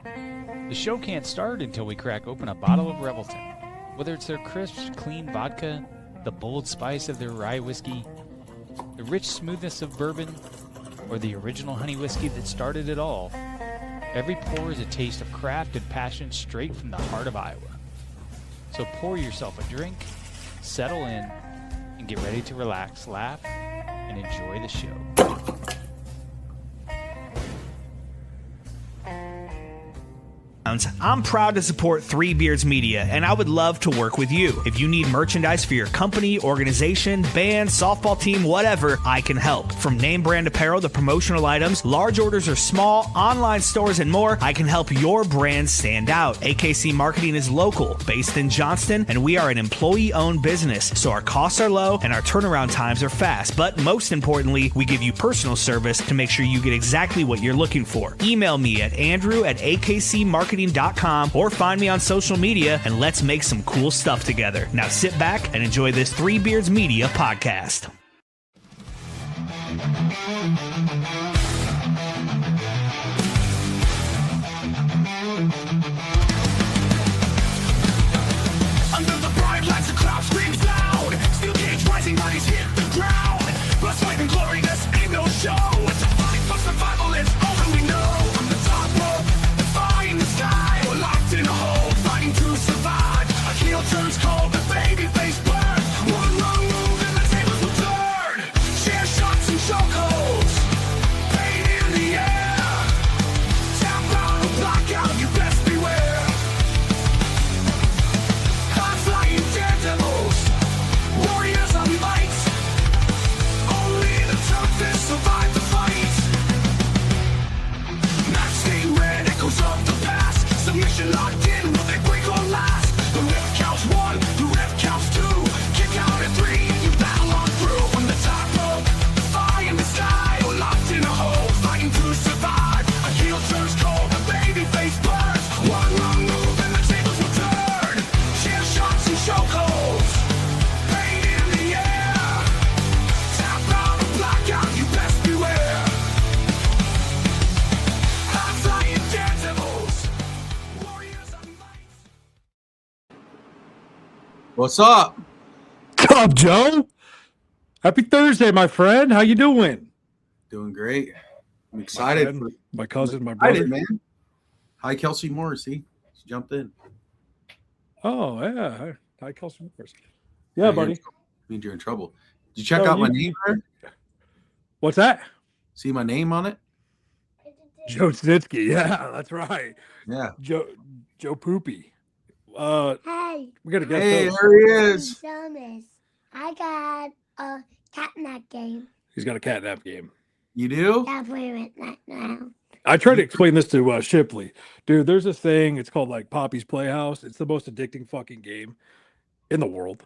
The show can't start until we crack open a bottle of Revelton. Whether it's their crisp, clean vodka, the bold spice of their rye whiskey, the rich smoothness of bourbon, or the original honey whiskey that started it all, every pour is a taste of craft and passion straight from the heart of Iowa. So pour yourself a drink, settle in, and get ready to relax, laugh, and enjoy the show. I'm proud to support Three Beards Media, and I would love to work with you. If you need merchandise for your company, organization, band, softball team, whatever, I can help. From name brand apparel to promotional items, large orders or small, online stores, and more, I can help your brand stand out. AKC Marketing is local, based in Johnston, and we are an employee-owned business, so our costs are low and our turnaround times are fast. But most importantly, we give you personal service to make sure you get exactly what you're looking for. Email me at andrew@akcmarketing.com or find me on social media and let's make some cool stuff together. Now sit back and enjoy this Three Beards Media podcast. Under the bright lights, the crowd screams loud. Steel cage rising, bodies hit the ground. Blood, sweat, and glory, this ain't no show. It's a fight for survival, it's all that we know. On the top rope, defying the sky. We're locked in a hole, fighting to survive. A heel turns cold, the baby face burns. One wrong move and the tables will turn. Share shots and chokeholds. Pain in the air. Tap out or block out, you best beware. High-flying daredevils. Warriors on lights. Only the toughest survive the fight. Match stay red, echoes of the past. Submission locked in, will they break or last? The ref counts one, the ref counts two. Kick out at three, and you battle on through. On the top rope, the fire in the sky. We're locked in a hole, fighting to survive. A heel turns cold, the baby face burns. One wrong move and the tables will turn. Share shots and chokeholds. Pain in the air. Tap out or block out, you best beware. High-flying daredevils. Warriors on lights. What's up? What's up, Joe? Happy Thursday, my friend. How you doing? Doing great. I'm excited. My cousin, my Excited, brother. man. Hi, Kelsey Morrissey. She jumped in. Oh, yeah. Hi, Kelsey Morris. Yeah, buddy. Means you're in trouble. Did you check No, out my you- name there? What's that? See my name on it? Joe Snitsky. Yeah, that's right. Yeah. Joe Poopy. Hey, We got to get Hey, those. there he is. Thomas. I got a catnap game. He's got a catnap game. You do? Yeah, play with that now. I tried to explain this to Shipley. Dude, there's this thing. It's called like Poppy's Playhouse. It's the most addicting fucking game in the world.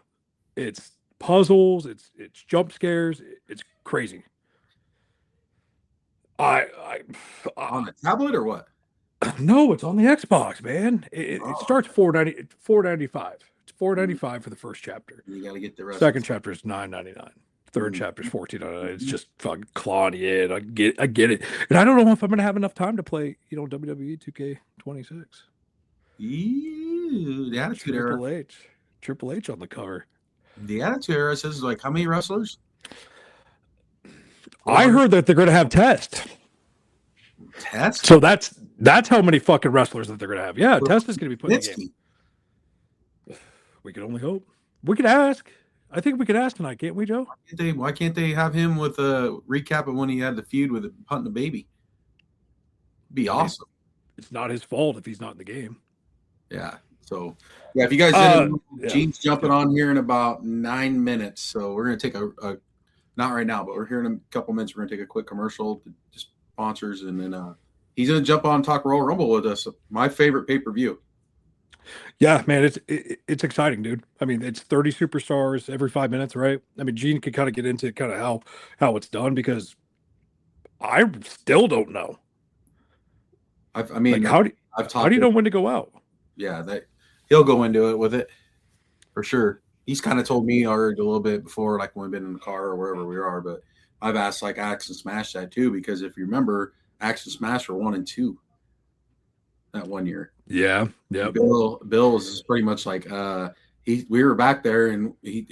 It's puzzles. It's jump scares. It's crazy. On the tablet or what? No, it's on the Xbox, man. It starts $4.95. It's $4.95 for the first chapter. You got to get the rest. Second chapter is $9.99. Third chapter is $14.99. It's just fucking clawing you in. I get it. And I don't know if I'm gonna have enough time to play, WWE 2K26. Ew, the Attitude Era. Triple H on the cover. The Attitude Era says like how many wrestlers? I heard that they're gonna have Test. Test. So that's how many fucking wrestlers that they're gonna have. Yeah, Test is gonna be put in the game. We can only hope. We could ask. I think we could ask tonight, can't we, Joe? Why can't they have him with a recap of when he had the feud with Hunt and the Baby? Be awesome. It's not his fault if he's not in the game. Yeah. So, yeah, if you guys didn't know, Gene's jumping on here in about 9 minutes. So we're going to take a not right now, but we're here in a couple minutes. We're going to take a quick commercial to just sponsors. And then he's going to jump on and talk Royal Rumble with us. My favorite pay-per-view. Yeah, man, it's exciting, dude. I mean, it's 30 superstars every 5 minutes, right? I mean, Gene could kind of get into kind of how it's done because I still don't know. I mean, like, how do you know when to go out? Yeah, he'll go into it with it for sure. He's kind of told me already a little bit before, like when we've been in the car or wherever we are. But I've asked like Axe and Smash that too, because if you remember, Axe and Smash were 1 and 2. that 1 year. Yeah. Yeah. Bill was pretty much like we were back there and we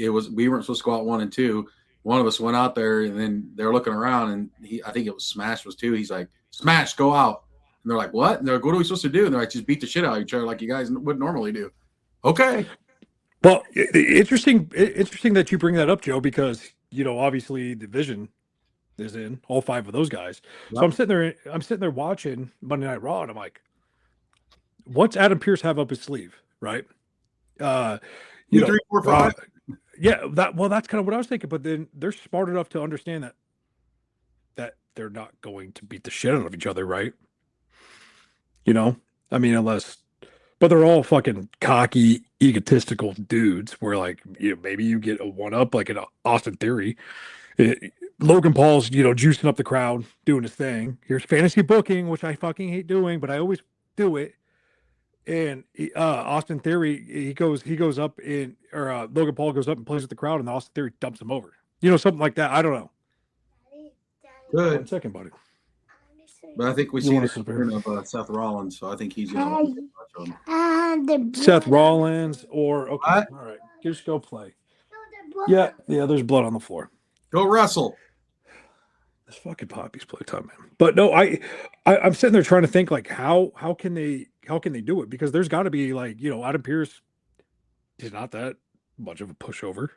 weren't supposed to go out 1 and 2. One of us went out there and then they're looking around and I think it was Smash was 2. He's like, Smash, go out. And they're like, what? And they're like, what are we supposed to do? And they're like, just beat the shit out of each other like you guys would normally do. Okay. Well, interesting that you bring that up, Joe, because obviously the Vision is in all 5 of those guys. Yep. So I'm sitting there watching Monday Night Raw, and I'm like, what's Adam Pearce have up his sleeve, right? 2, 3, 4, 5. Yeah, that's kind of what I was thinking. But then they're smart enough to understand that they're not going to beat the shit out of each other, right? I mean, but they're all fucking cocky, egotistical dudes. Where like, maybe you get a 1-up like an Austin Theory. Logan Paul's, juicing up the crowd, doing his thing. Here's fantasy booking, which I fucking hate doing, but I always do it. And Austin Theory, he goes up Logan Paul goes up and plays with the crowd, and Austin Theory dumps him over. something like that. I don't know. Good. 1 second, buddy. But I think we see the return of Seth Rollins, so I think he's going to Seth Rollins or okay, all right, just go play. Yeah, there's blood on the floor. Go wrestle. This fucking Poppy's playtime, man. But no, I'm sitting there trying to think like how can they do it, because there's got to be like Adam Pearce is not that much of a pushover.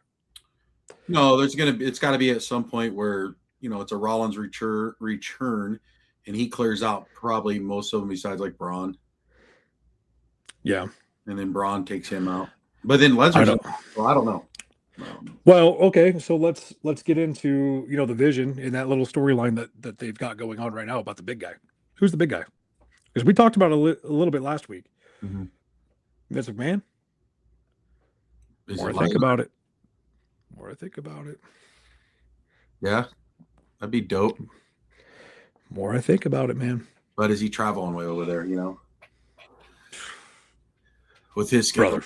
No, it's got to be at some point where it's a Rollins return. And he clears out probably most of them besides like Braun. Yeah. And then Braun takes him out. But then Lesnar's I don't know. Well, okay. So let's get into, the Vision in that little storyline that they've got going on right now about the big guy. Who's the big guy? Because we talked about it a little bit last week. Mm-hmm. Vince McMahon. More I think about it. Yeah. That'd be dope. More I think about it, man. But is he traveling way over there, with his schedule?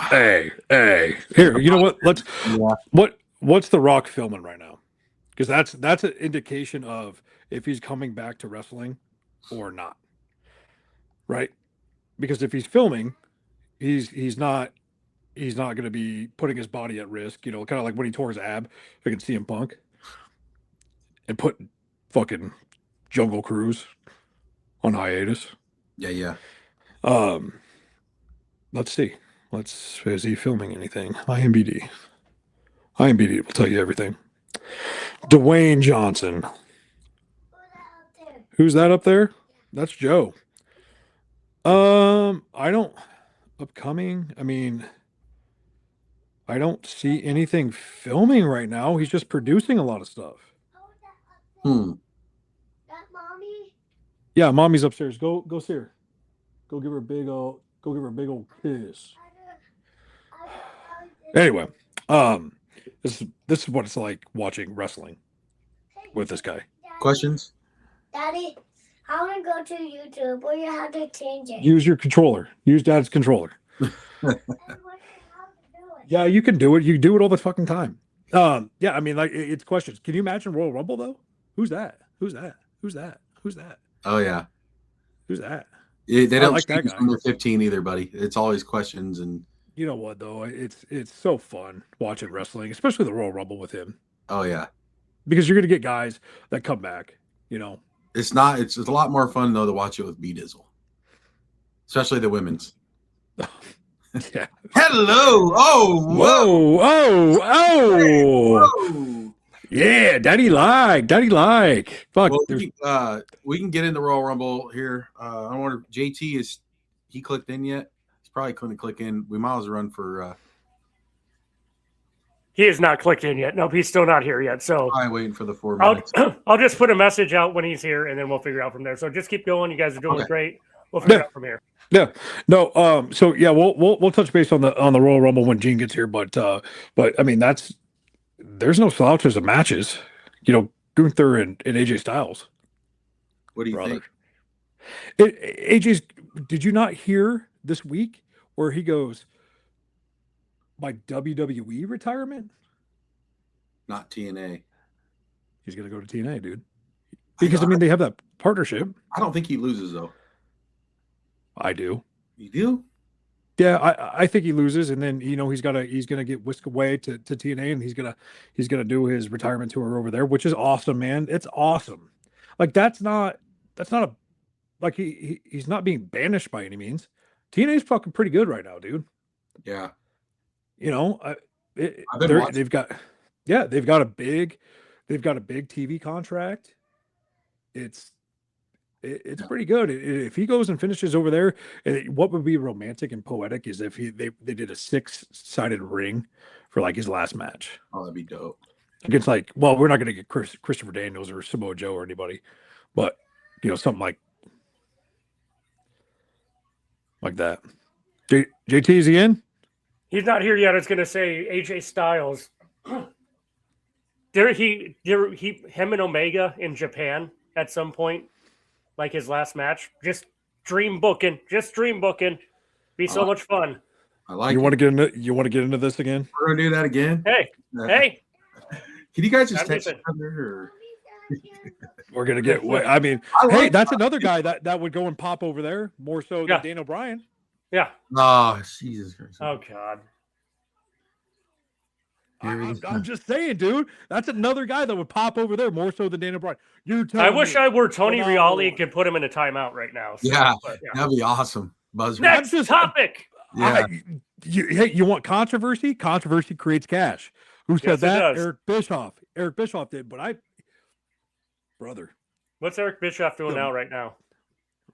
Hey. Here, you know what? What's The Rock filming right now? Because that's an indication of if he's coming back to wrestling or not. Right? Because if he's filming, he's not going to be putting his body at risk, kind of like when he tore his ab against CM Punk and put fucking Jungle Cruise on hiatus. Yeah. Let's see. Is he filming anything? IMDb will tell you everything. Dwayne Johnson. Who's that up there? That's Joe. Upcoming. I mean, I don't see anything filming right now. He's just producing a lot of stuff. Yeah, mommy's upstairs. Go see her. Go give her a big old kiss. Anyway, this is what it's like watching wrestling with this guy. Questions? Daddy, I want to go to YouTube. Where you have to change it. Use your controller. Use Dad's controller. Yeah, you can do it. You do it all the fucking time. Yeah, I mean, like it's questions. Can you imagine Royal Rumble though? Who's that? Oh yeah. Who's that? They don't like that guy. Under 15 either, buddy. It's always questions. And you know what though? It's so fun watching wrestling, especially the Royal Rumble with him. Oh yeah. Because you're gonna get guys that come back. It's a lot more fun though to watch it with B-Dizzle, especially the women's. Yeah. Hello. Oh. Whoa. Hey, whoa. Yeah, Daddy like. Fuck. Well, we can get into Royal Rumble here. I wonder if JT is he clicked in yet? He's probably couldn't click in. We might as well run for. He is not clicked in yet. Nope, he's still not here yet. So I'm waiting for the 4 minutes. I'll just put a message out when he's here, and then we'll figure out from there. So just keep going. You guys are doing great. We'll figure out from here. Yeah. No. So yeah, we'll touch base on the Royal Rumble when Gene gets here. But I mean there's no slouches of matches. Gunther and AJ Styles. What do you think? AJ's. Did you not hear this week where he goes, my WWE retirement? Not TNA. He's gonna go to TNA, dude. Because I mean they have that partnership. I don't think he loses though. I do. You do? Yeah, I think he loses, and then he's gonna get whisked away to TNA, and he's gonna do his retirement tour over there, which is awesome, man. It's awesome. Like that's not a like he's not being banished by any means. TNA's fucking pretty good right now, dude. Yeah. They've got a big TV contract. It's pretty good. If he goes and finishes over there, what would be romantic and poetic is if they did a 6-sided ring for like his last match. Oh, that'd be dope. Against we're not going to get Christopher Daniels or Samoa Joe or anybody, but something like that. JT, is he in? He's not here yet. I was going to say AJ Styles. Him and Omega in Japan at some point, like his last match. Just dream booking. Be so much fun. I like. You want to get into this again? We're gonna do that again. Hey. Can you guys just text each other? Or... We're gonna get. I mean, that's another guy that would go and pop over there more so than Daniel Bryan. Yeah. Oh, Jesus Christ. Oh God. I'm just saying, dude. That's another guy that would pop over there more so than Daniel Bryan. I wish I were Tony Reali and could put him in a timeout right now. So, yeah, that'd be awesome. Buzz. Next topic. Yeah. You want controversy? Controversy creates cash. Who said that? Eric Bischoff. Eric Bischoff did, but brother. What's Eric Bischoff doing right now?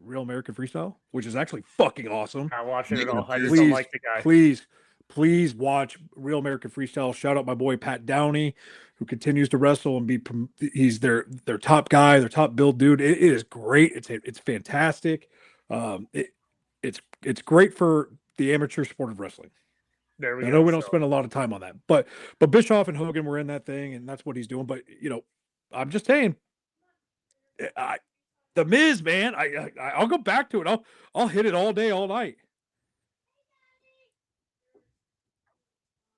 Real American Freestyle, which is actually fucking awesome. I watch it all. I just don't like the guy. Please watch Real American Freestyle. Shout out my boy Pat Downey, who continues to wrestle and he's their top guy, their top build dude. It is great. It's fantastic. It's great for the amateur sport of wrestling. There we go. I know we don't spend a lot of time on that, but Bischoff and Hogan were in that thing, and that's what he's doing. But I'm just saying, The Miz, man, I'll go back to it. I'll hit it all day, all night.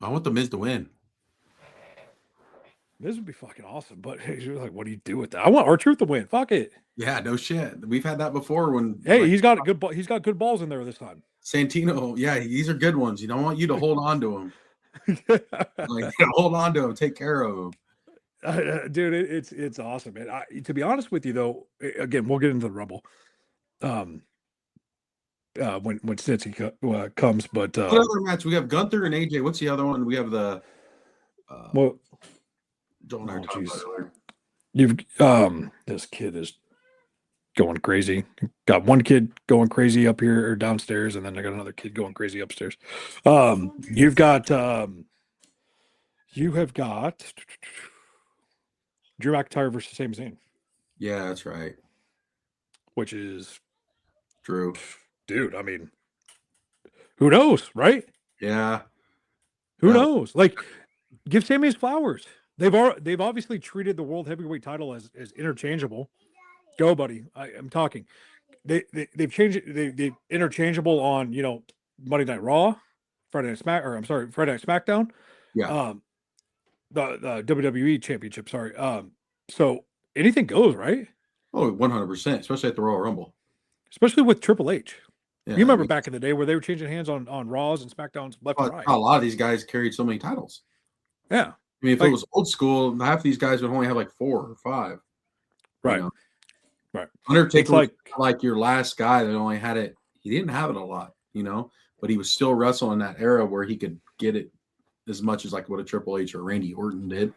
I want the Miz to win. Miz would be fucking awesome, but you're like, what do you do with that? I want R-Truth to win. Fuck it. Yeah, no shit. We've had that before. When he's got good balls in there this time. Santino, these are good ones. You don't want you to hold on to them. Hold on to them. Take care of them. Dude, it's awesome, man. To be honest with you, though, again, we'll get into the Rumble when Snitsky comes. But what other match? We have Gunther and AJ. What's the other one? We have the you've this kid is going crazy. Got one kid going crazy up here or downstairs, and then I got another kid going crazy upstairs. You have got Drew McIntyre versus Sami Zayn. Yeah, that's right. Which is Drew. Dude, I mean, who knows, right? Yeah. Who knows? Like, give Sami his flowers. They've obviously treated the world heavyweight title as interchangeable. Go, buddy. I'm talking. They've changed it. They've interchangeable on Monday Night Raw, Friday Night SmackDown. Yeah. The WWE Championship. Sorry. So anything goes, right? Oh, 100%, especially at the Royal Rumble. Especially with Triple H. Yeah, you remember back in the day where they were changing hands on Raws and SmackDowns left and right. A lot of these guys carried so many titles. Yeah. I mean, if it was old school, half these guys would only have like 4 or 5. Right. Right. Undertaker was like your last guy that only had it. He didn't have it a lot, but he was still wrestling in that era where he could get it as much as like what a Triple H or Randy Orton did.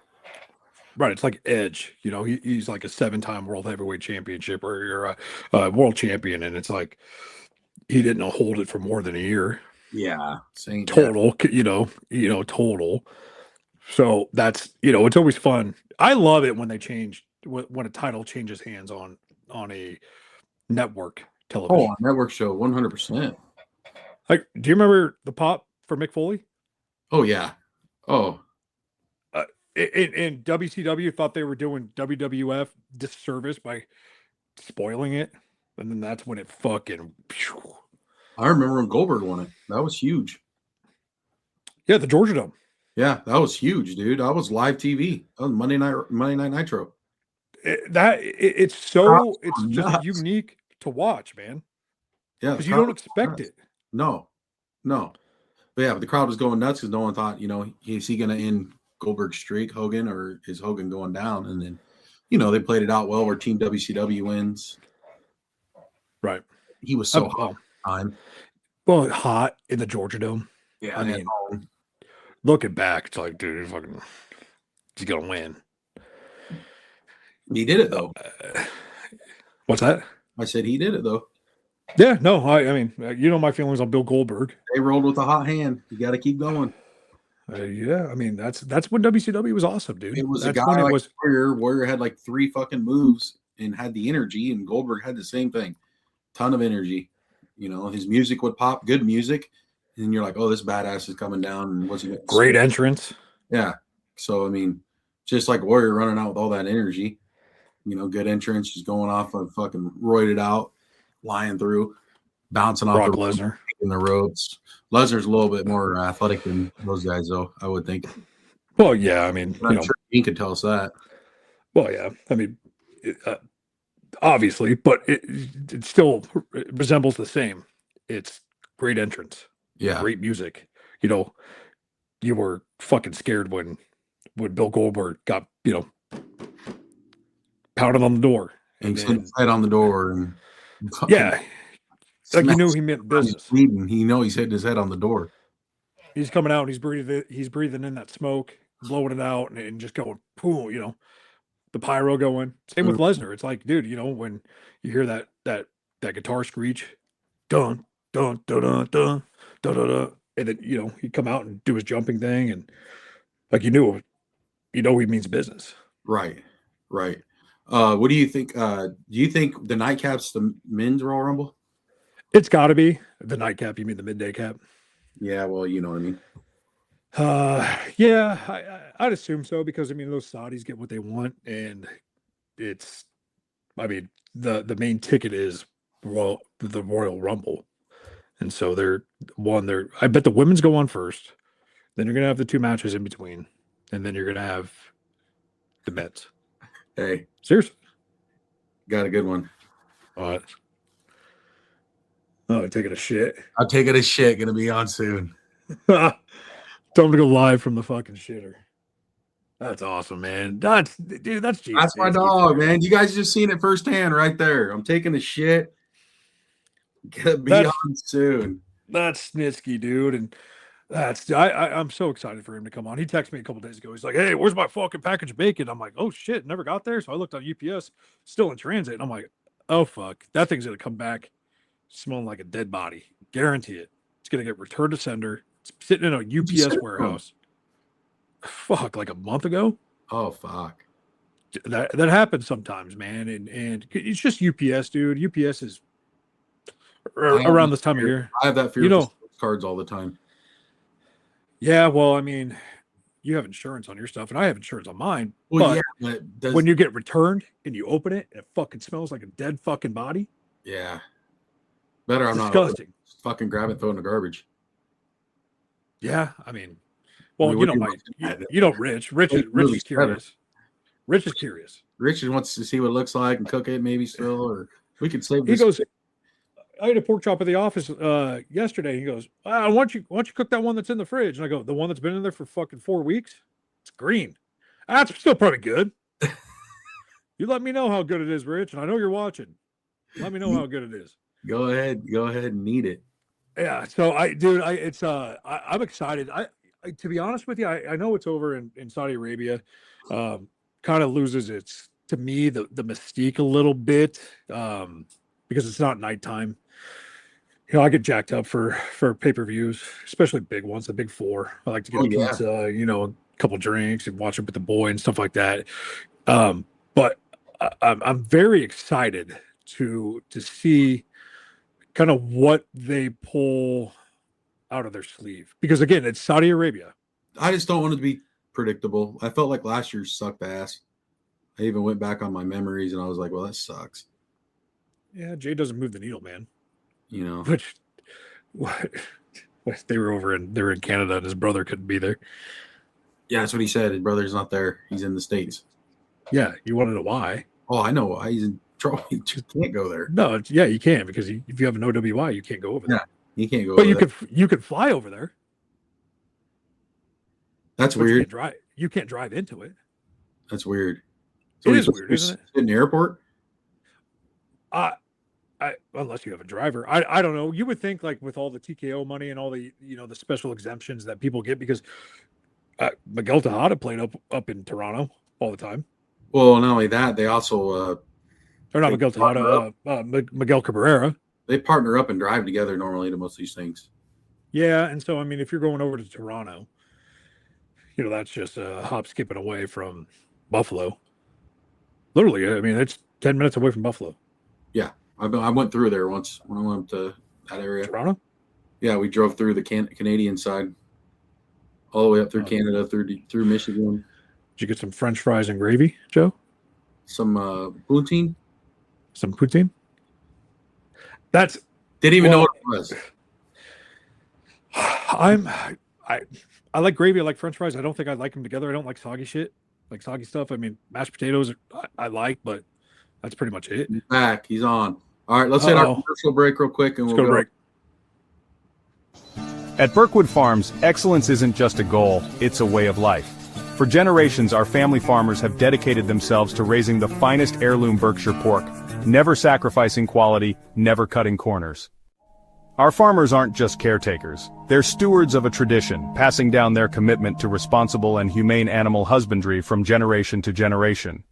Right. It's like Edge. He's like a 7-time world heavyweight championship or you're a world champion. And it's like he didn't hold it for more than a year. Yeah. Total, total. So that's, it's always fun. I love it when they change, when a title changes hands on a network television. Oh, on network show, 100%. Like, do you remember the pop for Mick Foley? Oh, yeah. Oh. In WCW thought they were doing WWF disservice by spoiling it. And then that's when it fucking... I remember when Goldberg won it. That was huge. Yeah, the Georgia Dome. Yeah, that was huge, dude. That was live TV. That was Monday Night Nitro. It's just unique to watch, man. Yeah, because you don't expect it. No. But yeah, but the crowd was going nuts because no one thought, is he going to end Goldberg's streak, Hogan, or is Hogan going down? And then, they played it out well where Team WCW wins. Right. He was so hot at the time. Well, hot in the Georgia Dome. Yeah, I mean, looking back, it's like, dude, he's going to win. He did it, though. What's that? I said he did it, though. Yeah, no, I mean, my feelings on Bill Goldberg. They rolled with a hot hand. You got to keep going. Yeah, I mean, that's when WCW was awesome, dude. It was that's a guy like Warrior. Warrior had like 3 fucking moves and had the energy, and Goldberg had the same thing. Ton of energy. His music would pop, good music, and you're like, oh, this badass is coming down. And what's he got? Great entrance. Yeah. So, I mean, just like Warrior running out with all that energy, good entrance, just going off of fucking roided out, lying through, bouncing off Brock Lesnar in the ropes. Lesnar's a little bit more athletic than those guys, though, I would think. Well, yeah, I mean, I'm sure he could tell us that. Well, yeah, I mean, obviously, but it still resembles the same. It's great entrance, great music. You were fucking scared when Bill Goldberg got pounded on the door and his head on the door, and like you knew he meant business. He he's hitting his head on the door. He's coming out. He's breathing in that smoke, blowing it out, and just going, boom. The pyro going. Same with Lesnar. It's like, dude, when you hear that guitar screech, dun dun dun dun dun dun dun, dun, and then he'd come out and do his jumping thing, and like he means business. Right. What do you think? Do you think the nightcap's the men's Royal Rumble? It's got to be the nightcap. You mean the midday cap? Yeah. Well, you know what I mean. Yeah, I'd assume so because those Saudis get what they want, and the main ticket is the Royal Rumble, and so I bet the women's go on first, then you're gonna have the 2 matches in between, and then you're gonna have the men's. Hey, seriously, got a good one. What? Oh, taking a shit. I'm taking a shit. Gonna be on soon. Tell him to go live from the fucking shitter. That's awesome, man. That's Gene. That's my dog, man. You guys just seen it firsthand right there. I'm taking a shit. Gonna be on soon. That's Snitsky, dude. And I'm so excited for him to come on. He texted me a couple days ago. He's like, hey, where's my fucking package of bacon? I'm like, oh shit, never got there. So I looked on UPS, still in transit. And I'm like, oh fuck, that thing's gonna come back smelling like a dead body. Guarantee it. It's gonna get returned to sender. It's sitting in a UPS warehouse. Fuck, like a month ago. Oh fuck. That happens sometimes, man. And it's just UPS, dude. UPS is around this time of year. I have that fear of cards all the time. Yeah, well, you have insurance on your stuff, and I have insurance on mine. Well, but when you get returned and you open it, and it fucking smells like a dead fucking body. Yeah. Better I'm disgusting. Not fucking grab it, throw it in the garbage. Yeah, well, Rich. Rich is curious. Rich is curious. Rich wants to see what it looks like and cook it, maybe still, or we could save this. He goes, I had a pork chop at the office yesterday. He goes, why don't you cook that one that's in the fridge? And I go, the one that's been in there for fucking 4 weeks? It's green. That's still probably good. You let me know how good it is, Rich, and I know you're watching. Let me know how good it is. Go ahead and eat it. Yeah, so I'm excited. I to be honest with you, I know it's over in Saudi Arabia. Kind of loses to me the mystique a little bit because it's not nighttime. I get jacked up for pay-per-views, especially big ones, the big 4. I like to get pizza, a couple drinks and watch it with the boy and stuff like that. But I'm very excited to see kind of what they pull out of their sleeve, because again, it's Saudi Arabia. I just don't want it to be predictable. I felt like last year sucked ass. I even went back on my memories and I was like, well, that sucks. Yeah, Jay doesn't move the needle, man. Which they were in Canada and his brother couldn't be there. Yeah, that's what he said. His brother's not there. He's in the States. Yeah, you want to know why? Oh, I know why. He's Patrol. You just can't go there. No, yeah, you can because if you have an OWI, you can't go over there. Yeah, you can't go. But over you could fly over there. That's but weird. You can't drive into it. That's weird. So it is weird, isn't it? In the airport? Unless you have a driver. I don't know. You would think like with all the TKO money and all the the special exemptions that people get because Miguel Tejada played up in Toronto all the time. Well, not only that, they also or not Miguel Tejada, Miguel Cabrera. They partner up and drive together normally to most of these things. Yeah, and so I mean, if you're going over to Toronto, that's just a hop, skipping away from Buffalo. Literally, I mean, it's 10 minutes away from Buffalo. Yeah, I went through there once when I went to that area. Toronto? Yeah, we drove through the Canadian side, all the way up through Canada, through Michigan. Did you get some French fries and gravy, Joe? Some poutine. Some poutine? Didn't even know what it was. I like gravy. I like French fries. I don't think I like them together. I don't like soggy shit, like soggy stuff. I mean, mashed potatoes I like, but that's pretty much it. He's back. He's on. All right, let's hit our commercial break real quick, and we'll go. Break. At Birkwood Farms, excellence isn't just a goal, it's a way of life. For generations, our family farmers have dedicated themselves to raising the finest heirloom Berkshire pork, never sacrificing quality, never cutting corners. Our farmers aren't just caretakers. They're stewards of a tradition, passing down their commitment to responsible and humane animal husbandry from generation to generation.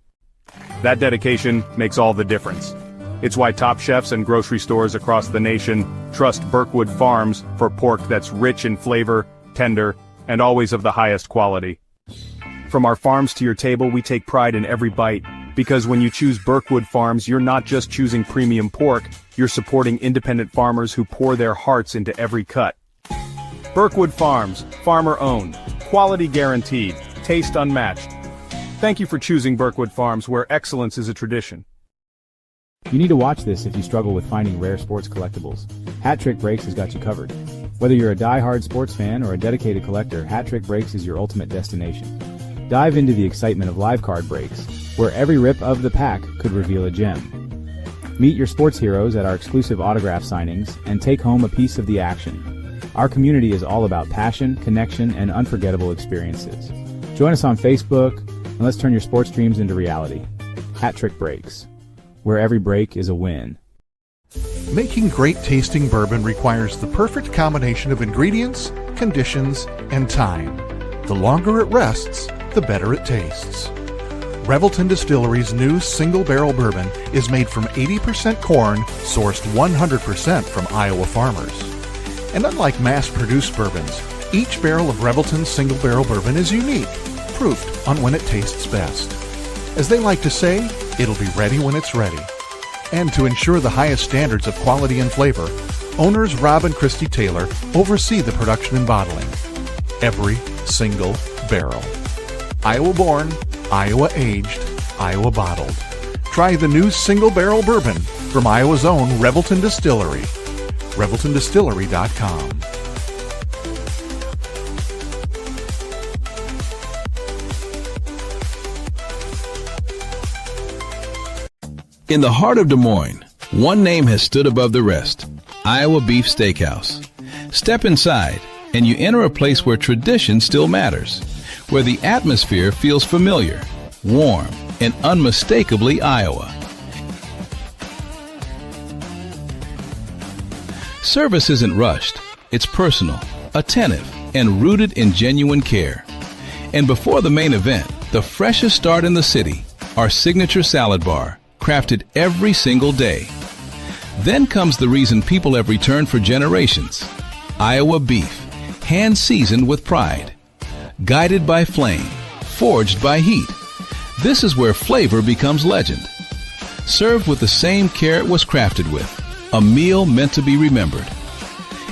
That dedication makes all the difference. It's why top chefs and grocery stores across the nation trust Birkwood Farms for pork that's rich in flavor, tender, and always of the highest quality. From our farms to your table, we take pride in every bite, because when you choose Birkwood Farms, you're not just choosing premium pork, you're supporting independent farmers who pour their hearts into every cut. Birkwood Farms, farmer-owned, quality guaranteed, taste unmatched. Thank you for choosing Birkwood Farms, where excellence is a tradition. You need to watch this if you struggle with finding rare sports collectibles. Hat Trick Breaks has got you covered. Whether you're a die-hard sports fan or a dedicated collector, Hat Trick Breaks is your ultimate destination. Dive into the excitement of live card breaks, where every rip of the pack could reveal a gem. Meet your sports heroes at our exclusive autograph signings and take home a piece of the action. Our community is all about passion, connection, and unforgettable experiences. Join us on Facebook, and let's turn your sports dreams into reality. Hat Trick Breaks, where every break is a win. Making great tasting bourbon requires the perfect combination of ingredients, conditions, and time. The longer it rests, the better it tastes. Revelton Distillery's new single barrel bourbon is made from 80% corn, sourced 100% from Iowa farmers. And unlike mass-produced bourbons, each barrel of Revelton's single barrel bourbon is unique, proofed on when it tastes best. As they like to say, it'll be ready when it's ready. And to ensure the highest standards of quality and flavor, owners Rob and Christy Taylor oversee the production and bottling. Every single barrel. Iowa born, Iowa aged, Iowa bottled. Try the new single barrel bourbon from Iowa's own Revelton Distillery. ReveltonDistillery.com. In the heart of Des Moines, one name has stood above the rest: Iowa Beef Steakhouse. Step inside, and you enter a place where tradition still matters, where the atmosphere feels familiar, warm, and unmistakably Iowa. Service isn't rushed. It's personal, attentive, and rooted in genuine care. And before the main event, the freshest start in the city, our signature salad bar, crafted every single day. Then comes the reason people have returned for generations: Iowa beef, hand-seasoned with pride. Guided by flame, forged by heat. This is where flavor becomes legend. Served with the same care it was crafted with, a meal meant to be remembered.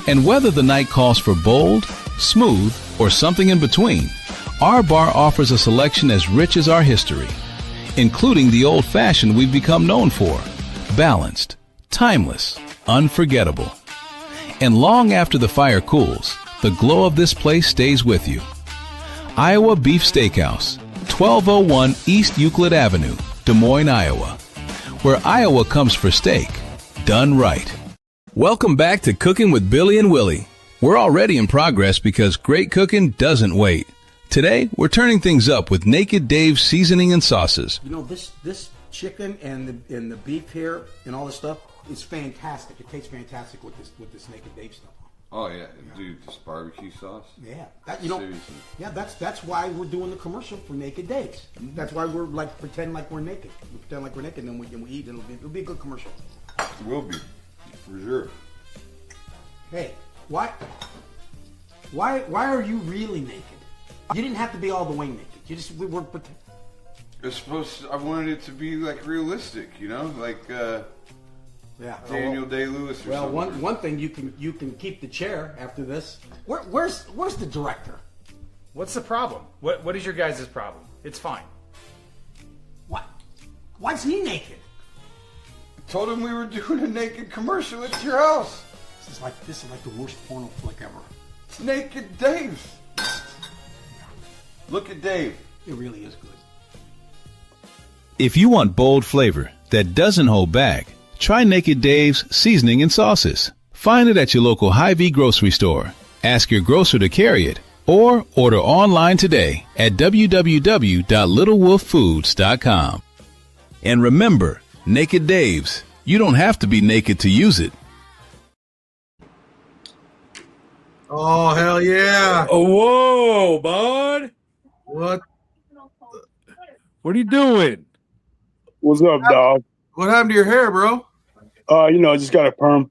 And whether the night calls for bold, smooth, or something in between, our bar offers a selection as rich as our history, including the old-fashioned we've become known for: balanced, timeless, unforgettable. And long after the fire cools, the glow of this place stays with you. Iowa Beef Steakhouse, 1201 East Euclid Avenue, Des Moines, Iowa. where Iowa comes for steak, done right. Welcome back to Cooking with Billy and Willie. We're already in progress because great cooking doesn't wait. Today, we're turning things up with Naked Dave's seasoning and sauces. You know, this chicken and the beef here and all this stuff is fantastic. It tastes fantastic with this Naked Dave stuff. Oh yeah, dude, this barbecue sauce. Yeah, seriously. Yeah, that's why we're doing the commercial for Naked Daves. That's why we're like pretend like we're naked. We pretend like we're naked, and then we eat. It'll be a good commercial. It will be, for sure. Hey, why are you really naked? You didn't have to be all the way naked. We were pretend. It's supposed to, I wanted it to be like realistic, you know, like Daniel Day-Lewis or something. Well, one thing you can keep the chair after this. Where's the director? What's the problem? What is your guys' problem? It's fine. What? Why's he naked? I told him we were doing a naked commercial at your house. This is like the worst porno flick ever. It's Naked Dave. Look at Dave. It really is good. If you want bold flavor that doesn't hold back, try Naked Dave's seasoning and sauces. Find it at your local Hy-Vee grocery store. Ask your grocer to carry it or order online today at www.littlewolffoods.com. And remember, Naked Dave's, you don't have to be naked to use it. Oh, hell yeah. Oh, whoa, bud. What are you doing? What's up, dog? What happened to your hair, bro? I just got a perm.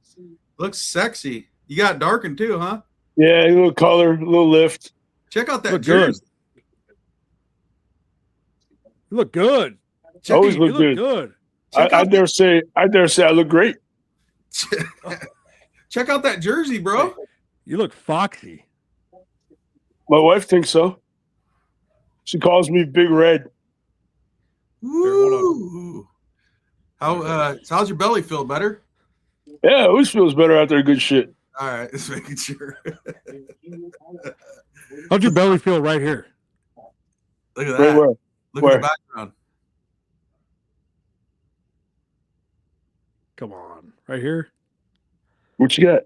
Looks sexy. You got darkened too, huh? Yeah, a little color, a little lift. Check out that Look jersey. You look good. Always look good. I dare say I look great. Check out that jersey, bro. You look foxy. My wife thinks so. She calls me Big Red. Ooh. How's your belly feel? Better? Yeah, it always feels better after a good shit. All right, just making sure. How'd your belly feel right here? Look at that. Where? Look at the background. Come on, right here. What you got?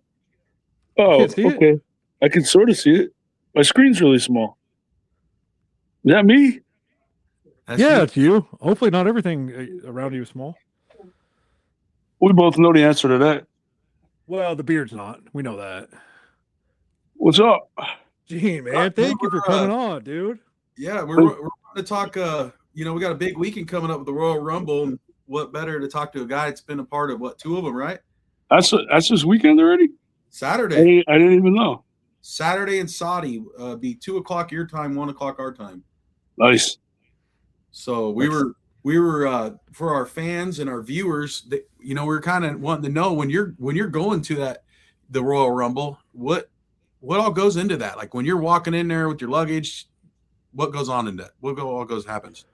Oh, okay. I can sort of see it. My screen's really small. Is that me? It's you. Hopefully not everything around you is small. We both know the answer to that. Well, the beard's not. We know that. What's up? Gene, man, thank you for coming on, dude. Yeah, we're going to talk. We got a big weekend coming up with the Royal Rumble, and what better to talk to a guy that's been a part of two of them, right? That's this weekend already. Saturday. I didn't even know. Saturday in Saudi, be 2:00 your time, 1:00 our time. Nice. So we were for our fans and our viewers, we were kind of wanting to know when you're going to the Royal Rumble, what all goes into that? Like when you're walking in there with your luggage, what goes on in that? What all happens?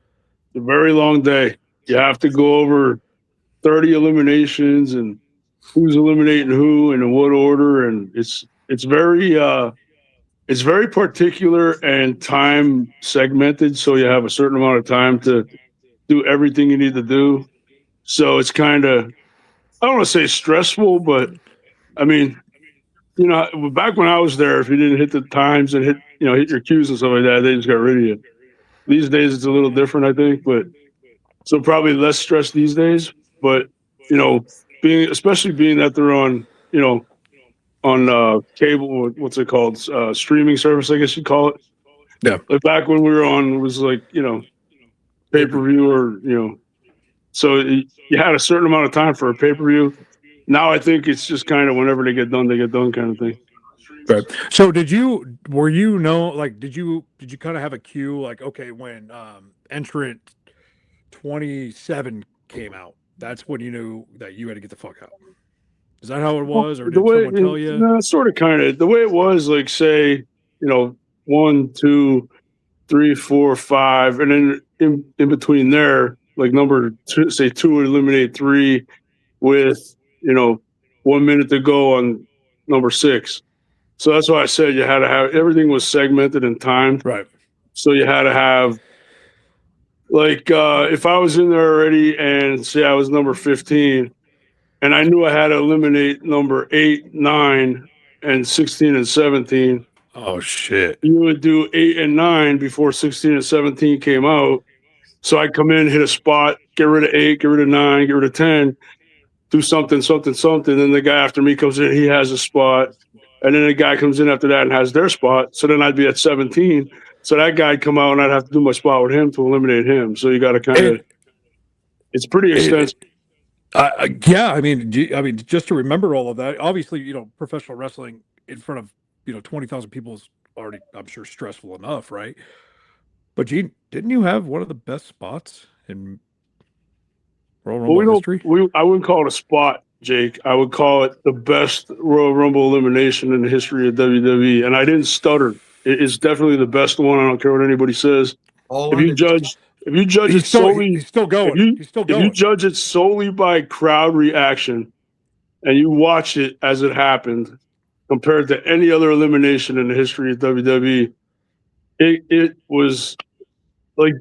It's a very long day. You have to go over 30 eliminations and who's eliminating who and in what order, and it's very particular and time segmented, so you have a certain amount of time to do everything you need to do. So it's kind of, I don't want to say stressful, but I mean, back when I was there, if you didn't hit the times and hit your cues and stuff like that, they just got rid of you. These days it's a little different, I think, but so probably less stress these days. But especially being that they're on cable, what's it called? Streaming service, I guess you'd call it. Yeah. Like back when we were on, it was like, pay-per-view or, so you had a certain amount of time for a pay-per-view. Now I think it's just kind of whenever they get done kind of thing. Right. So did you kind of have a cue, like, okay, when entrant 27 came out, that's when you knew that you had to get the fuck out? Is that how it was, or did someone tell you? No, sort of, kind of. The way it was, like, say, 1, 2, 3, 4, 5, and then in between there, like number two, say 2 would eliminate 3 with 1 minute to go on number 6. So that's why I said you had to have everything was segmented and timed. Right. So you had to have Like if I was in there already and say I was number 15 and I knew I had to eliminate number 8, 9, and 16 and 17. Oh shit. You would do 8 and 9 before 16 and 17 came out. So I'd come in, hit a spot, get rid of 8, get rid of 9, get rid of 10, do something. Then the guy after me comes in, he has a spot. And then the guy comes in after that and has their spot. So then I'd be at 17. So that guy'd come out and I'd have to do my spot with him to eliminate him. So you got to kind of, it's pretty extensive. Yeah, I mean, just to remember all of that. Obviously, professional wrestling in front of 20,000 people is already, I'm sure, stressful enough, right? But Gene, didn't you have one of the best spots in Royal Rumble history? I wouldn't call it a spot, Jake. I would call it the best Royal Rumble elimination in the history of WWE, and I didn't stutter. It is definitely the best one. I don't care what anybody says. If you judge it solely, he's still going. He's still going. If you judge it solely by crowd reaction, and you watch it as it happened, compared to any other elimination in the history of WWE, it was like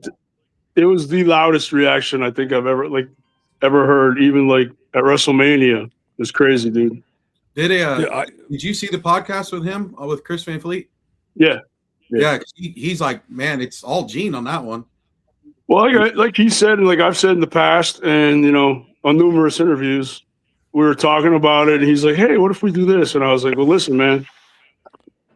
it was the loudest reaction I think I've ever heard. Even like at WrestleMania, it was crazy, dude. Did you see the podcast with him with Chris Van Fleet? Yeah. 'Cause he's like, man, it's all Gene on that one. Well, like he said, and like I've said in the past, and on numerous interviews, we were talking about it, and he's like, "Hey, what if we do this?" And I was like, "Well, listen, man,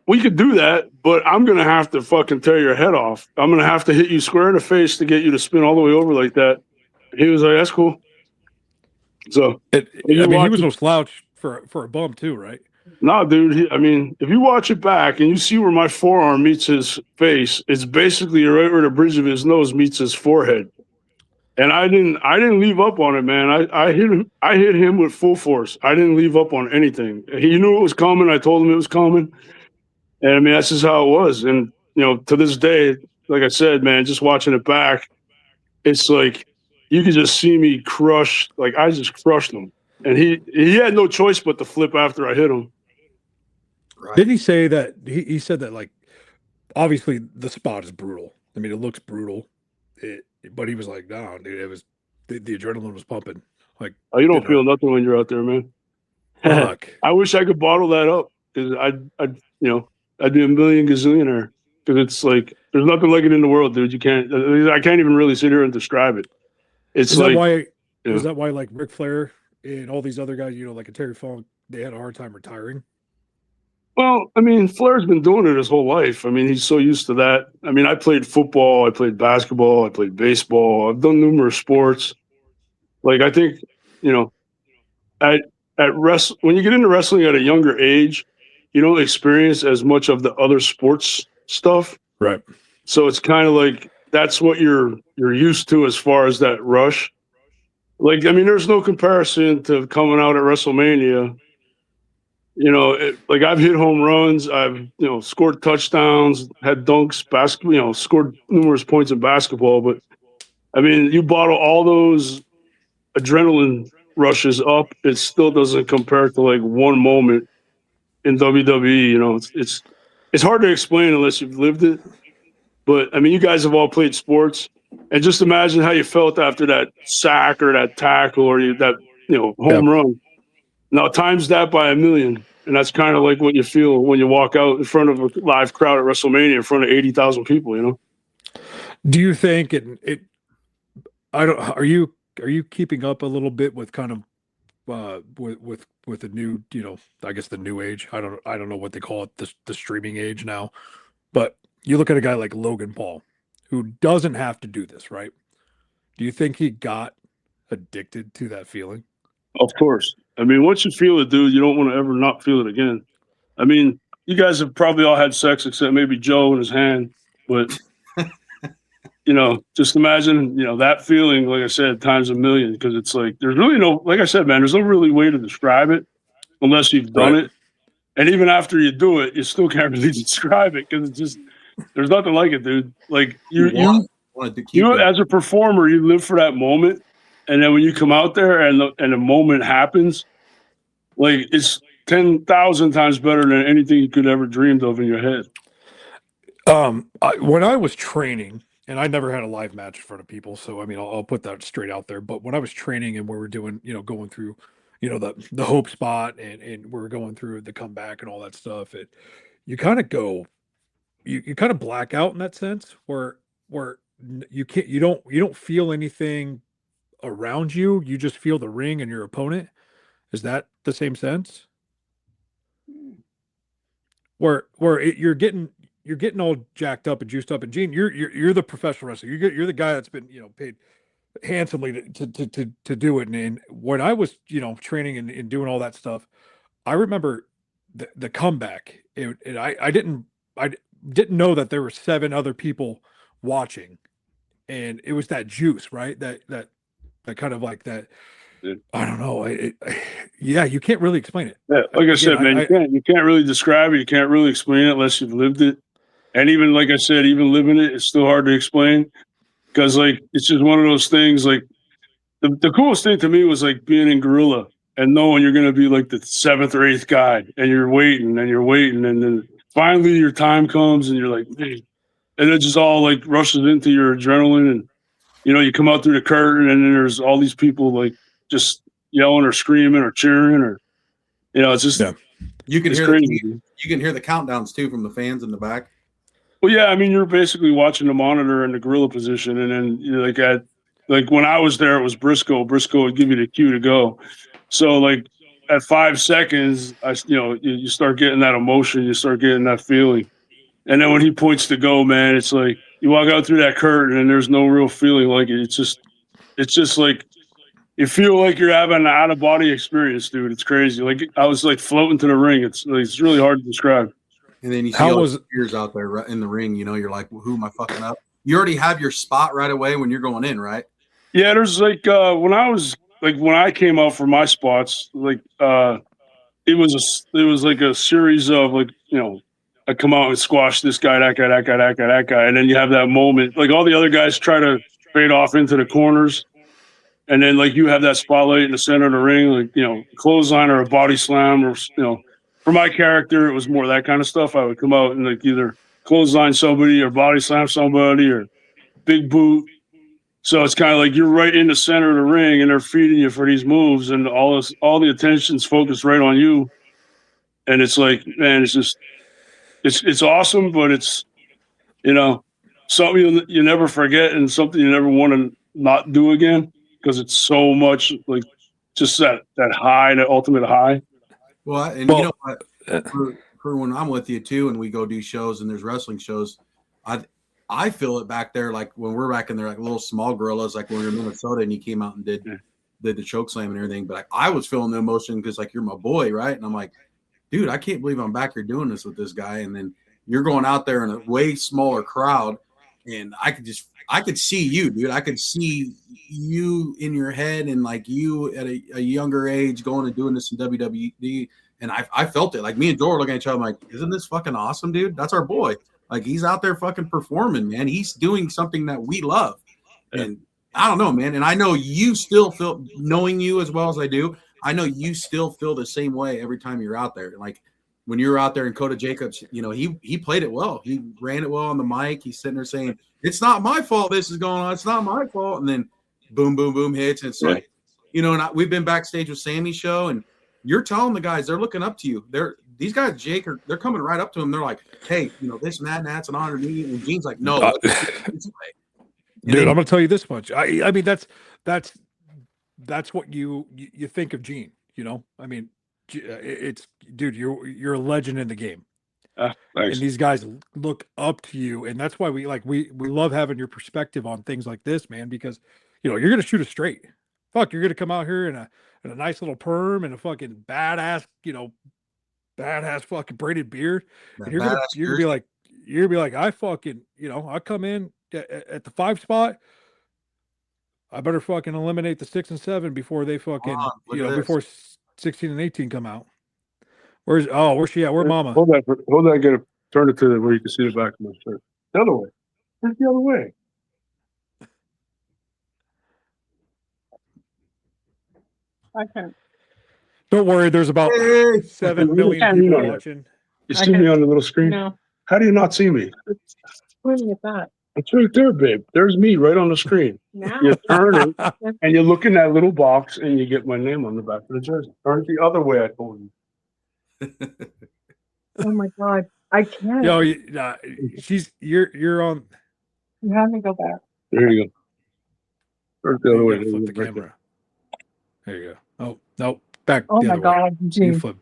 we could do that, but I'm gonna have to fucking tear your head off. I'm gonna have to hit you square in the face to get you to spin all the way over like that." He was like, "That's cool." So he was no slouch for a bum too, right? No, dude. If you watch it back and you see where my forearm meets his face, it's basically right where the bridge of his nose meets his forehead. And I didn't leave up on it, man. I hit him with full force. I didn't leave up on anything. He knew it was coming. I told him it was coming. And that's just how it was. And to this day, like I said, man, just watching it back, it's like you could just see me crush. Like I just crushed him, and he had no choice but to flip after I hit him. Right. Didn't he say that? He said that, like, obviously the spot is brutal. I mean, it looks brutal, but he was like, "No, dude, it was the adrenaline was pumping." Like, you don't feel nothing when you're out there, man. Fuck. I wish I could bottle that up because I'd be a million gazillionaire because it's like there's nothing like it in the world, dude. I can't even really sit here and describe it. It's is like that why like Ric Flair and all these other guys, like a Terry Funk, they had a hard time retiring? Well, Flair's been doing it his whole life. He's so used to that. I played football, I played basketball, I played baseball. I've done numerous sports. Like, I think, when you get into wrestling at a younger age, you don't experience as much of the other sports stuff. Right. So it's kind of like that's what you're used to as far as that rush. Like, there's no comparison to coming out at WrestleMania. Like I've hit home runs, I've scored touchdowns, had dunks, basketball, scored numerous points in basketball. But you bottle all those adrenaline rushes up, it still doesn't compare to like one moment in WWE. It's hard to explain unless you've lived it. But you guys have all played sports, and just imagine how you felt after that sack or that tackle or that home run. Now times that by 1,000,000, and that's kind of like what you feel when you walk out in front of a live crowd at WrestleMania in front of 80,000 people. Do you think it? Are you keeping up a little bit with kind of with the new I guess the new age? I don't know what they call it, the streaming age now, but you look at a guy like Logan Paul, who doesn't have to do this, right? Do you think he got addicted to that feeling? Of course. Once you feel it, dude, you don't want to ever not feel it again. You guys have probably all had sex except maybe Joe and his hand, but just imagine, that feeling, like I said, times 1,000,000, because it's like, there's really like I said, man, there's no really way to describe it unless you've done it. And even after you do it, you still can't really describe it because it's just, there's nothing like it, dude. Like you as a performer, you live for that moment. And then when you come out there and the moment happens, like it's 10,000 times better than anything you could ever dreamed of in your head. When I was training, and I never had a live match in front of people, so I mean, I'll put that straight out there. But when I was training and we were doing, going through, the hope spot, and we were going through the comeback and all that stuff, you kind of go, you kind of black out in that sense where you don't feel anything around you. You just feel the ring and your opponent. Is that the same sense? Where you're getting all jacked up and juiced up. And Gene, you're the professional wrestler. You're the guy that's been paid handsomely to do it. And when I was training and doing all that stuff, I remember the comeback. I didn't know that there were 7 other people watching, and it was that juice, right? That kind of like that. I don't know. Yeah, you can't really explain it. Yeah, like I said, man, you can't really describe it. You can't really explain it unless you've lived it. And even like I said, even living it, it's still hard to explain because like it's just one of those things. Like the coolest thing to me was like being in Gorilla and knowing you're going to be like the 7th or 8th guy, and you're waiting and then finally your time comes and you're like, man. And it just all like rushes into your adrenaline, and you come out through the curtain and then there's all these people like just yelling or screaming or cheering, or it's just you can hear crazy. You can hear the countdowns too from the fans in the back. Well, yeah, I mean, you're basically watching the monitor in the gorilla position, and then like when I was there, it was Briscoe. Briscoe would give you the cue to go. So like at 5 seconds, you start getting that emotion, you start getting that feeling, and then when he points to go, man, it's like you walk out through that curtain and there's no real feeling like it. It's just like you feel like you're having an out of body experience, dude. It's crazy. Like I was like floating to the ring. It's really hard to describe. And then you see all the cheers out there in the ring. You're like, well, who am I fucking up? You already have your spot right away when you're going in, right? Yeah, there's like when I came out for my spots, like it was like a series of like I come out and squash this guy, that guy, and then you have that moment. Like all the other guys try to fade off into the corners, and then like you have that spotlight in the center of the ring, like clothesline or a body slam, or for my character, it was more that kind of stuff. I would come out and like either clothesline somebody or body slam somebody or big boot. So it's kind of like you're right in the center of the ring and they're feeding you for these moves, and all the attention's focused right on you. And it's like, man, it's just, it's awesome, but it's, something you never forget and something you never want to not do again, because it's so much like just that high, that ultimate high. Well, and you know what? For when I'm with you too, and we go do shows and there's wrestling shows, I feel it back there. Like when we're back in there, like little small gorillas, like when we were in Minnesota and you came out and did the choke slam and everything. But I was feeling the emotion because like you're my boy, right? And I'm like, dude, I can't believe I'm back here doing this with this guy. And then you're going out there in a way smaller crowd, and I could see you, dude. I could see you in your head, and like you at a younger age going and doing this in WWE. And I felt it. Like me and Joel were looking at each other, I'm like, isn't this fucking awesome, dude? That's our boy. Like he's out there fucking performing, man. He's doing something that we love. And I don't know, man. And I know you still feel, knowing you as well as I do, I know you still feel the same way every time you're out there. Like when you're out there in Coda Jacobs, he played it well. He ran it well on the mic. He's sitting there saying, it's not my fault this is going on. It's not my fault. And then boom, boom, boom hits. And it's like, and we've been backstage with Sammy's show, and you're telling the guys, they're looking up to you. These guys, Jake, they're coming right up to him. They're like, hey, this and that, and that's an honor to me. And Gene's like, no. Dude, I'm going to tell you this much. I mean, that's what you think of Gene, I mean, it's, dude, you're a legend in the game. And these guys look up to you. And that's why we love having your perspective on things like this, man, because, you're going to shoot it straight. Fuck, you're going to come out here in a nice little perm and a fucking badass, badass fucking braided beard. And you're gonna be like, I fucking, I come in at the 5 spot. I better fucking eliminate the 6 and 7 before they fucking, before 16 and 18 come out. Where's she at? Where's Mama? Hold that. I gotta turn it to where you can see the back of my shirt. The other way. Where's the other way? I can. Don't worry, there's about 7 million people watching. You see me on the little screen? No. How do you not see me? Pointing at that. It's right there, babe. There's me right on the screen. You turn it, and you look in that little box, and you get my name on the back of the jersey. Turn it the other way, I told you. Oh my god, I can't. Yo, you're on. You have to go back. There you go. Turn it the other way. You flip the camera. There you go. Oh no, back. Oh the my other god, way. Gene. You flip.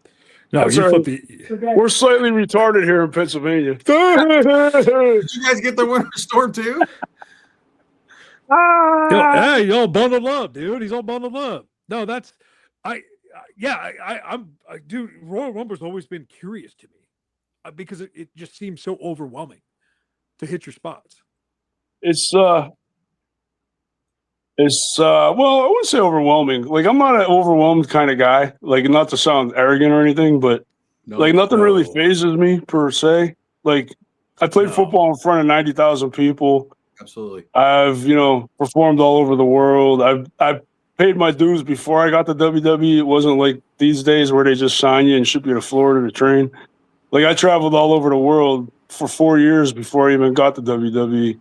No, That's you right. flip the. We're slightly retarded here in Pennsylvania. Did you guys get the winter storm too? Hey, he's all bundled up, dude. He's all bundled up. No, that's dude. Royal Rumble's always been curious to me because it just seems so overwhelming to hit your spots. It's well, I wouldn't say overwhelming. Like, I'm not an overwhelmed kind of guy. Like, not to sound arrogant or anything, but nothing really phases me per se. Like, I played football in front of 90,000 people. Absolutely. I've, performed all over the world. I've paid my dues before I got to WWE. It wasn't like these days where they just sign you and ship you to Florida to train. Like, I traveled all over the world for 4 years before I even got to WWE.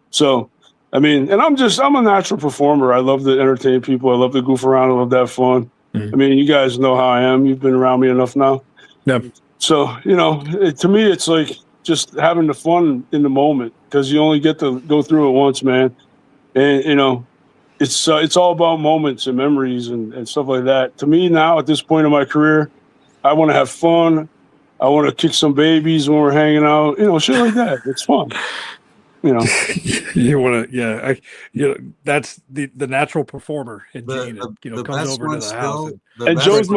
So, I mean, and I'm a natural performer. I love to entertain people. I love to goof around. I love to have fun. I mean, you guys know how I am. You've been around me enough now. Yeah. So, to me, it's like just having the fun in the moment because you only get to go through it once, man. And, it's all about moments and memories and stuff like that. To me now, at this point in my career, I want to have fun. I want to kick some babies when we're hanging out, shit like that. It's fun. You want to, that's the natural performer in Gene. Comes over to the house. And Joe's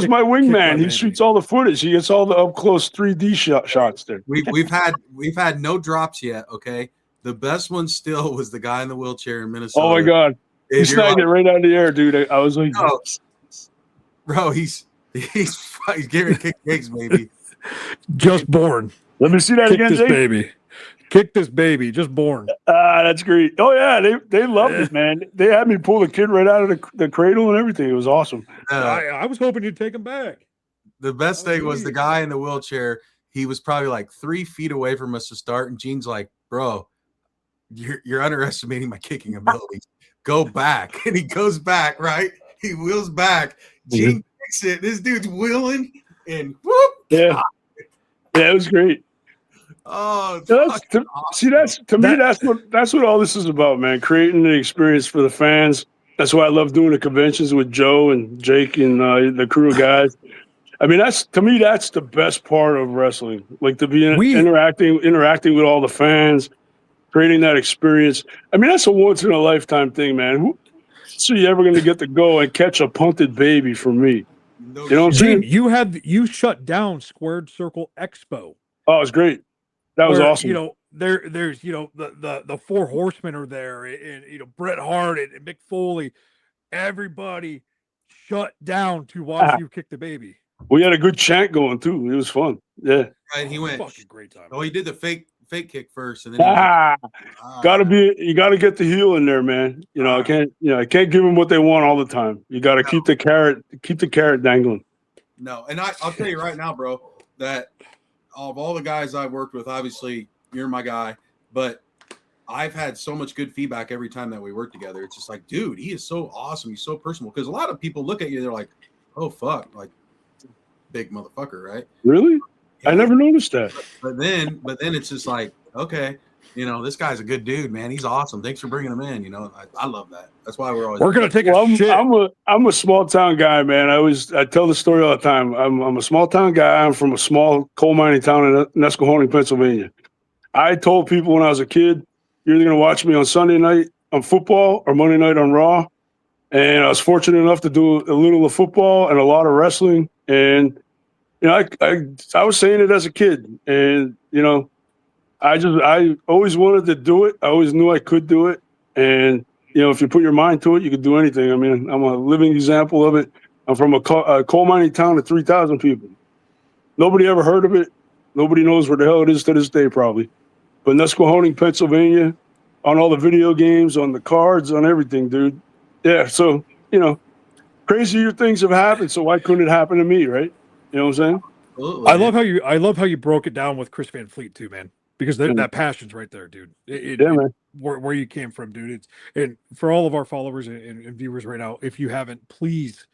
my wingman. He shoots all the footage. He gets all the up close 3D shots there. We've had no drops yet. Okay, the best one still was the guy in the wheelchair in Minnesota. Oh my god, he snagged it right out of the air, dude. I was like, no, bro, he's giving kick gigs, baby. Just born. Let me see that again, this Jake. baby. Kick this baby, just born. That's great. Oh yeah, they loved it, man. They had me pull the kid right out of the cradle and everything. It was awesome. I was hoping you'd take him back. The best thing was the guy in the wheelchair. He was probably like 3 feet away from us to start, and Gene's like, "Bro, you're underestimating my kicking abilities. Go back." And he goes back. Right? He wheels back. Gene kicks it. This dude's wheeling, and whoop! Yeah, it was great. Oh, that's what all this is about, man. Creating an experience for the fans. That's why I love doing the conventions with Joe and Jake and the crew of guys. I mean, that's the best part of wrestling. Like, to be interacting with all the fans, creating that experience. I mean, that's a once in a lifetime thing, man. Who are you ever going to get to go and catch a punted baby from me? You know what I'm saying? You shut down Squared Circle Expo. Oh, it was great. That was awesome. There's the four horsemen are there, and Bret Hart and Mick Foley. Everybody shut down to watch you kick the baby. We had a good chant going too. It was fun. Yeah. Right. He went. Fucking great time. Oh, he did the fake kick first, and then you got to get the heel in there, man. I can't give them what they want all the time. You got to keep the carrot dangling. No, and I'll tell you right now, bro, that of all the guys I've worked with, obviously you're my guy, but I've had so much good feedback every time that we work together. It's just like, dude, he is so awesome. He's so personal. Because a lot of people look at you, they're like, oh fuck, like big motherfucker, right? Really? I never noticed that. But then it's just like, okay, this guy's a good dude, man. He's awesome. Thanks for bringing him in. I love that. That's why we're gonna take a shit. I'm a small town guy, man. I tell the story all the time. I'm a small town guy. I'm from a small coal mining town in Nesquehoning, Pennsylvania. I told people when I was a kid, you're either gonna watch me on Sunday night on football or Monday night on Raw. And I was fortunate enough to do a little of football and a lot of wrestling. And I was saying it as a kid, and I always wanted to do it. I always knew I could do it. And, if you put your mind to it, you could do anything. I mean, I'm a living example of it. I'm from a coal mining town of 3,000 people. Nobody ever heard of it. Nobody knows where the hell it is to this day, probably. But Nesquehoning, Pennsylvania, on all the video games, on the cards, on everything, dude. Yeah, so, crazier things have happened, so why couldn't it happen to me, right? You know what I'm saying? I love how you broke it down with Chris Van Fleet too, man. because that passion's right there, dude. Man. Where you came from, dude. And for all of our followers and viewers right now, if you haven't, please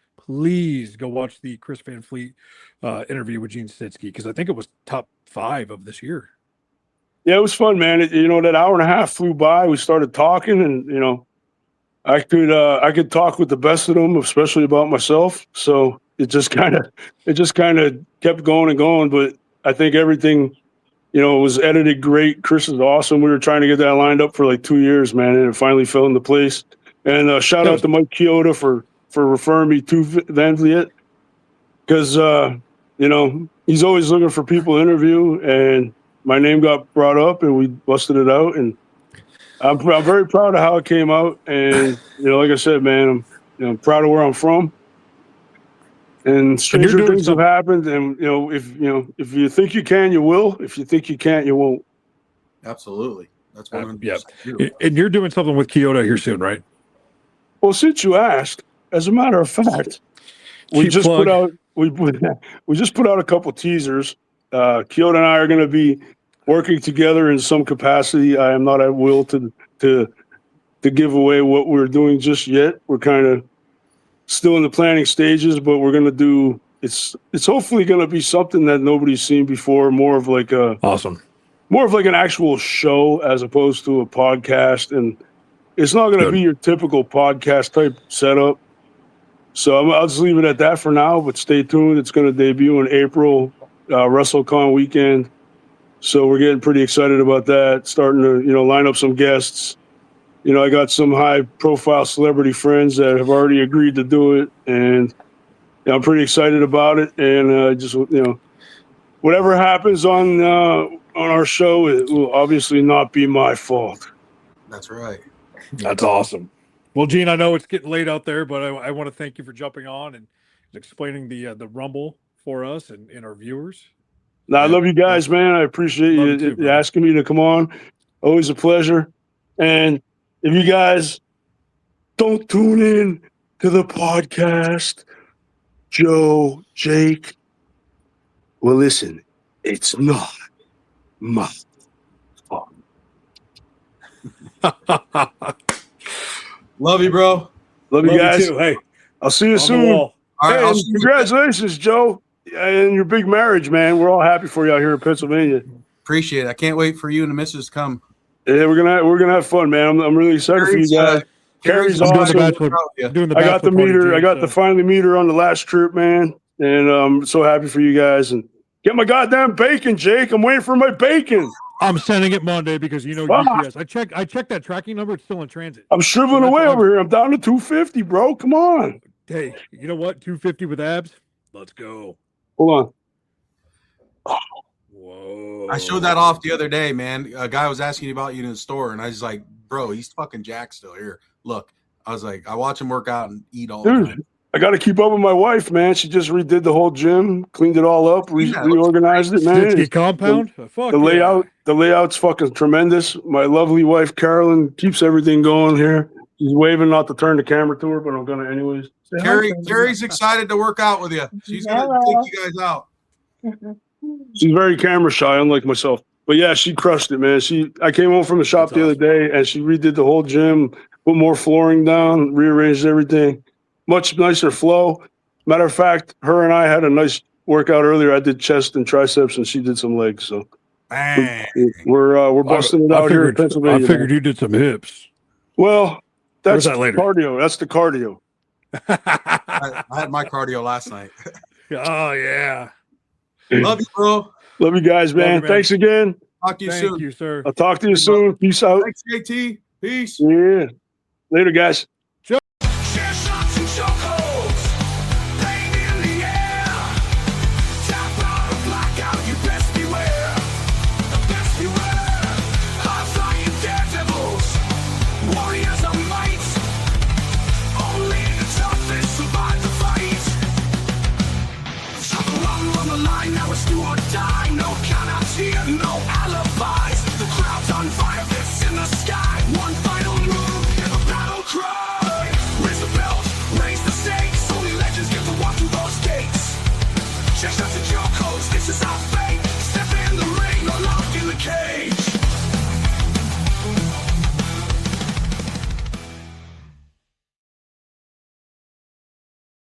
go watch the Chris Van Fleet interview with Gene Snitsky, because I think it was top 5 of this year. Yeah, it was fun, man. That hour and a half flew by. We started talking, and I could talk with the best of them, especially about myself. So it just kind of kept going and going. But I think everything, was edited great. Chris is awesome. We were trying to get that lined up for like 2 years, man, and it finally fell into place. And shout out to Mike Chioda for referring me to Van Vliet, because he's always looking for people to interview, and my name got brought up, and we busted it out, and I'm very proud of how it came out. And like I said, man, I'm proud of where I'm from. And stranger things have happened, and if you think you can, you will. If you think you can't, you won't. Absolutely, that's 100%. Yeah, and you're doing something with Kyoto here soon, right? Well, since you asked, as a matter of fact, we just put out a couple teasers. Kyoto and I are going to be working together in some capacity. I am not at will to give away what we're doing just yet. We're kind of still in the planning stages, but we're going to do. It's hopefully going to be something that nobody's seen before. More of like an actual show as opposed to a podcast, and it's not going to be your typical podcast type setup. So I'll just leave it at that for now, but stay tuned. It's going to debut in April, WrestleCon weekend. So we're getting pretty excited about that, starting to, line up some guests. I got some high-profile celebrity friends that have already agreed to do it, and I'm pretty excited about it. And just, whatever happens on our show, it will obviously not be my fault. That's right. That's awesome. Well, Gene, I know it's getting late out there, but I want to thank you for jumping on and explaining the Rumble for us and our viewers. No, I love you guys, man. I appreciate you asking me to come on. Always a pleasure. And if you guys don't tune in to the podcast, Joe, Jake, well, listen, it's not my fault. Love you, bro. Love you guys. Too. Hey, I'll see you soon. All right, hey, congratulations, Joe, and your big marriage, man. We're all happy for you out here in Pennsylvania. Appreciate it. I can't wait for you and the missus to come. Yeah, we're gonna have fun, man. I'm really excited for you guys. Carrie's awesome. I got to meet her. I got to finally meet her on the last trip, man, and I'm so happy for you guys. And get my goddamn bacon, Jake. I'm waiting for my bacon. I'm sending it Monday because UPS. I checked that tracking number. It's still in transit. I'm shriveling away over here. I'm down to 250, bro. Come on. Hey, you know what? 250 with abs. Let's go. Hold on. Whoa. I showed that off the other day, man. A guy was asking about you in the store, and I was like, bro, he's fucking jacked still. Here, look. I was like, I watch him work out and eat all the time. I got to keep up with my wife, man. She just redid the whole gym, cleaned it all up, reorganized it, man. Snitsky compound? The layout's fucking tremendous. My lovely wife, Carolyn, keeps everything going here. She's waving not to turn the camera to her, but I'm going to anyways. Carrie's excited to work out with you. She's going to take you guys out. She's very camera shy, unlike myself. But yeah, she crushed it, man. I came home from the shop the other day, and she redid the whole gym, put more flooring down, rearranged everything. Much nicer flow. Matter of fact, her and I had a nice workout earlier. I did chest and triceps, and she did some legs. So we're busting it out here in Pennsylvania. I figured you did some hips. Well, that's that later? cardio. That's the cardio. I had my cardio last night. Oh yeah. Love you, bro. Love you guys, man. Thanks again. Talk to you soon. Thank you, sir. I'll talk to you soon. Peace out. Thanks, JT. Peace. Yeah. Later, guys. Shots and chokeholds, pain in the air. Tap out or blackout, you best beware. Best beware. High-flying daredevils, warriors of might. Only the toughest survive the fight. Tough run on the line, now it's do or die. No countouts here, no alibis. The crowd's on fire, fists in the sky. One fight.